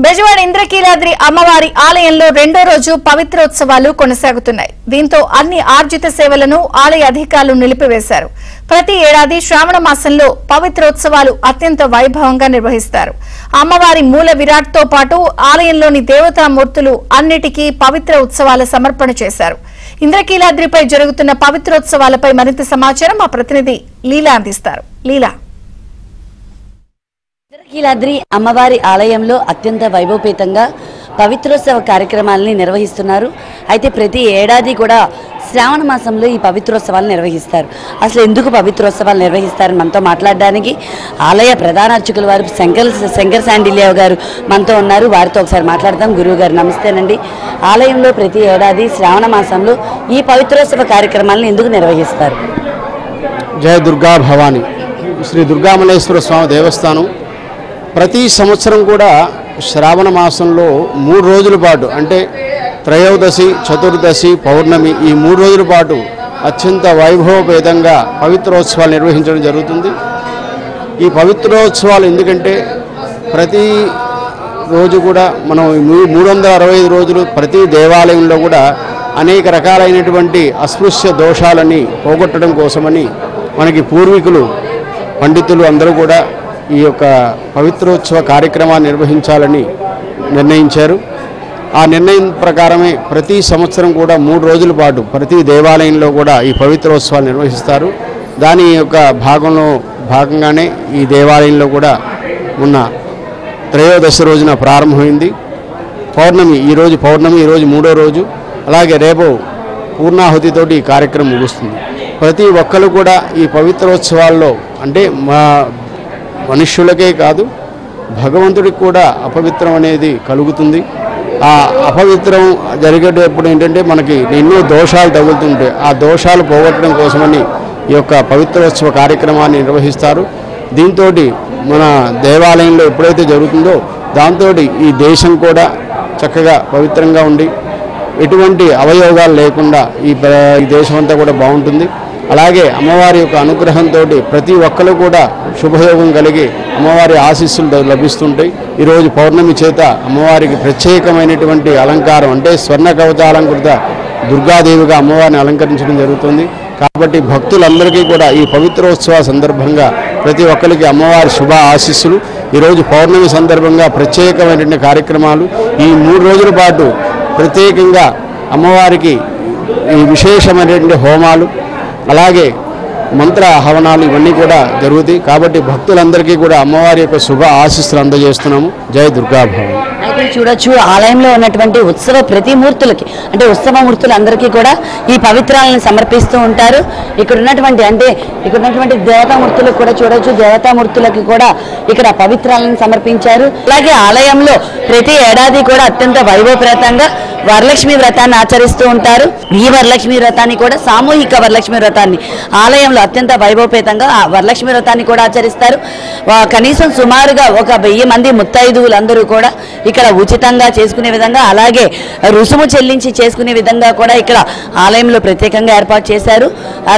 బెజవాడ ఇంద్రకీలాద్రి అమ్మవారి ఆలయంలో రెండో రోజు పవిత్రోత్సవాలు కొనసాగుతున్నాయి. దీంతో అన్ని ఆర్జిత సేవలను ఆలయ అధికారులు నిలిపివేశారు. ప్రతి ఏడాది శ్రావణ మాసంలో పవిత్రోత్సవాలు అత్యంత వైభవంగా నిర్వహిస్తారు. అమ్మవారి మూల విరాట్ తో పాటు ఆలయంలోని దేవతామూర్తులు అన్నిటికీ పవిత్ర ఉత్సవాల సమర్పణ చేశారు. ఇంద్రకీలాద్రిపై జరుగుతున్న పవిత్రోత్సవాలపై మరింత సమాచారం మా ప్రతినిధి లీలా అందిస్తారు. లీలా. ఇంద్రకీలాద్రి అమ్మవారి ఆలయంలో అత్యంత వైభవపేతంగా పవిత్రోత్సవ కార్యక్రమాలని నిర్వహిస్తున్నారు. అయితే ప్రతి ఏడాది కూడా శ్రావణ మాసంలో ఈ పవిత్రోత్సవాలు నిర్వహిస్తారు. అసలు ఎందుకు పవిత్రోత్సవాలు నిర్వహిస్తారని మనతో మాట్లాడడానికి ఆలయ ప్రధాన అర్చకుల వారు శంకర్ శాండిల్యావ్ గారు మనతో ఉన్నారు. వారితో ఒకసారి మాట్లాడదాం. గురువు గారు నమస్తేనండి. ఆలయంలో ప్రతి ఏడాది శ్రావణ మాసంలో ఈ పవిత్రోత్సవ కార్యక్రమాలను ఎందుకు నిర్వహిస్తారు? జయ దుర్గా భవాని. శ్రీ దుర్గామల్లేశ్వర స్వామి దేవస్థానం ప్రతి సంవత్సరం కూడా శ్రావణ మాసంలో 3 రోజుల పాటు, అంటే త్రయోదశి, చతుర్దశి, పౌర్ణమి, ఈ 3 రోజుల పాటు అత్యంత వైభవపేతంగా పవిత్రోత్సవాలు నిర్వహించడం జరుగుతుంది. ఈ పవిత్రోత్సవాలు ఎందుకంటే ప్రతి రోజు కూడా మనం 365 రోజులు ప్రతి దేవాలయంలో కూడా అనేక రకాలైనటువంటి అస్పృశ్య దోషాలని పోగొట్టడం కోసమని మనకి పూర్వీకులు పండితులు అందరూ కూడా ఈ యొక్క పవిత్రోత్సవ కార్యక్రమాన్ని నిర్వహించాలని నిర్ణయించారు. ఆ నిర్ణయం ప్రకారమే ప్రతి సంవత్సరం కూడా 3 రోజుల పాటు ప్రతి దేవాలయంలో కూడా ఈ పవిత్రోత్సవాలు నిర్వహిస్తారు. దాని యొక్క భాగంగానే ఈ దేవాలయంలో కూడా ఉన్న త్రయోదశి రోజున ప్రారంభమైంది. పౌర్ణమి ఈరోజు, ఈరోజు 3వ రోజు. అలాగే రేపు పూర్ణాహుతితోటి ఈ కార్యక్రమం ముగుస్తుంది. ప్రతి ఒక్కరు కూడా ఈ పవిత్రోత్సవాల్లో, అంటే మనుష్యులకే కాదు భగవంతుడికి కూడా అపవిత్రం అనేది కలుగుతుంది. ఆ అపవిత్రం జరిగేటప్పుడు ఏంటంటే మనకి ఎన్నో దోషాలు తగులుతుంటాయి. ఆ దోషాలు పోగొట్టడం కోసమని ఈ యొక్క పవిత్రోత్సవ కార్యక్రమాన్ని నిర్వహిస్తారు. దీంతో మన దేవాలయంలో ఎప్పుడైతే జరుగుతుందో దాంతో ఈ దేశం కూడా చక్కగా పవిత్రంగా ఉండి ఎటువంటి అవయోగాలు లేకుండా ఈ దేశం అంతా కూడా బాగుంటుంది. అలాగే అమ్మవారి యొక్క అనుగ్రహంతో ప్రతి ఒక్కరు కూడా శుభయోగం కలిగి అమ్మవారి ఆశీస్సులు లభిస్తుంటాయి. ఈరోజు పౌర్ణమి చేత అమ్మవారికి ప్రత్యేకమైనటువంటి అలంకారం, అంటే స్వర్ణ కవచాలంకృత దుర్గాదేవిగా అమ్మవారిని అలంకరించడం జరుగుతుంది. కాబట్టి భక్తులందరికీ కూడా ఈ పవిత్రోత్సవ సందర్భంగా ప్రతి ఒక్కరికి అమ్మవారి శుభ ఆశీస్సులు. ఈరోజు పౌర్ణమి సందర్భంగా ప్రత్యేకమైనటువంటి కార్యక్రమాలు, ఈ 3 రోజుల పాటు ప్రత్యేకంగా అమ్మవారికి ఈ విశేషమైనటువంటి హోమాలు, అలాగే మంత్ర హవనాలు ఇవన్నీ కూడా జరుగుతాయి. కాబట్టి భక్తులందరికీ కూడా అమ్మవారి యొక్క శుభ ఆశీస్సులు అందజేస్తున్నాము. జయ దుర్గా భవాని. అయితే చూడొచ్చు, ఆలయంలో ఉన్నటువంటి ఉత్సవ ప్రతిమూర్తులకి, అంటే ఉత్సవ మూర్తులందరికీ కూడా ఈ పవిత్రాలను సమర్పిస్తూ ఉంటారు. ఇక్కడ ఉన్నటువంటి దేవతామూర్తులకు కూడా చూడొచ్చు, దేవతామూర్తులకి కూడా ఇక్కడ పవిత్రాలను సమర్పించారు. అలాగే ఆలయంలో ప్రతి ఏడాది కూడా అత్యంత వైభవప్రదంగా వరలక్ష్మి వ్రతాన్ని ఆచరిస్తూ ఉంటారు. ఈ వరలక్ష్మి వ్రతాన్ని కూడా సామూహిక వరలక్ష్మి వ్రతాన్ని ఆలయంలో అత్యంత వైభవపేతంగా వరలక్ష్మి వ్రతాన్ని కూడా ఆచరిస్తారు. కనీసం సుమారుగా 1000 మంది ముత్తైదువులందరూ కూడా ఇక్కడ ఉచితంగా చేసుకునే విధంగా, అలాగే రుసుము చెల్లించి చేసుకునే విధంగా కూడా ఇక్కడ ఆలయంలో ప్రత్యేకంగా ఏర్పాటు చేశారు.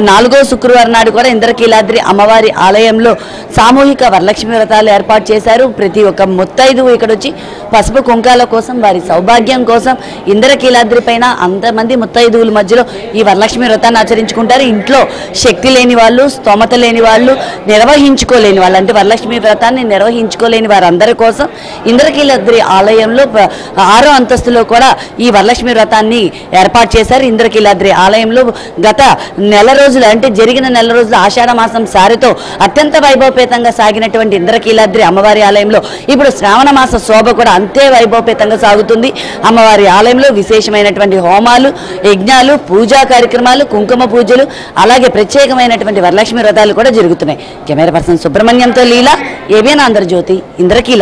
4వ శుక్రవారం నాడు కూడా ఇంద్రకీలాద్రి అమ్మవారి ఆలయంలో సామూహిక వరలక్ష్మి వ్రతాలు ఏర్పాటు చేశారు. ప్రతి ఒక్క ముత్తైదువు ఇక్కడ వచ్చి పసుపు కుంకాల కోసం, వారి సౌభాగ్యం కోసం ఇంద్రకీలాద్రి పైన అంతమంది ముత్తైదువుల మధ్యలో ఈ వరలక్ష్మి వ్రతాన్ని ఆచరించుకుంటారు. ఇంట్లో శక్తి లేని వాళ్ళు, స్తోమత లేని వాళ్ళు, నిర్వహించుకోలేని వాళ్ళు, అంటే వరలక్ష్మి వ్రతాన్ని నిర్వహించుకోలేని వారందరి కోసం ఇంద్రకీలాద్రి ఆలయంలో 6వ అంతస్తులో కూడా ఈ వరలక్ష్మి వ్రతాన్ని ఏర్పాటు చేశారు. ఇంద్రకీలాద్రి ఆలయంలో గత నెల రోజులు, అంటే జరిగిన నెల రోజులు ఆషాఢ మాసం సారితో అత్యంత వైభవపేతంగా సాగినటువంటి ఇంద్రకీలాద్రి అమ్మవారి ఆలయంలో ఇప్పుడు శ్రావణ మాస శోభ కూడా అంతే వైభవపేతంగా సాగుతుంది. అమ్మవారి ఆలయంలో విశేషమైనటువంటి హోమాలు, యజ్ఞాలు, పూజా కార్యక్రమాలు, కుంకుమ పూజలు, అలాగే ప్రత్యేకమైనటువంటి వరలక్ష్మి వ్రతాలు కూడా జరుగుతున్నాయి. కెమెరా పర్సన్ సుబ్రహ్మణ్యంతో లీలా, ఏబిఎన్ ఆంధ్రజ్యోతి, ఇంద్రకీలాద్రి.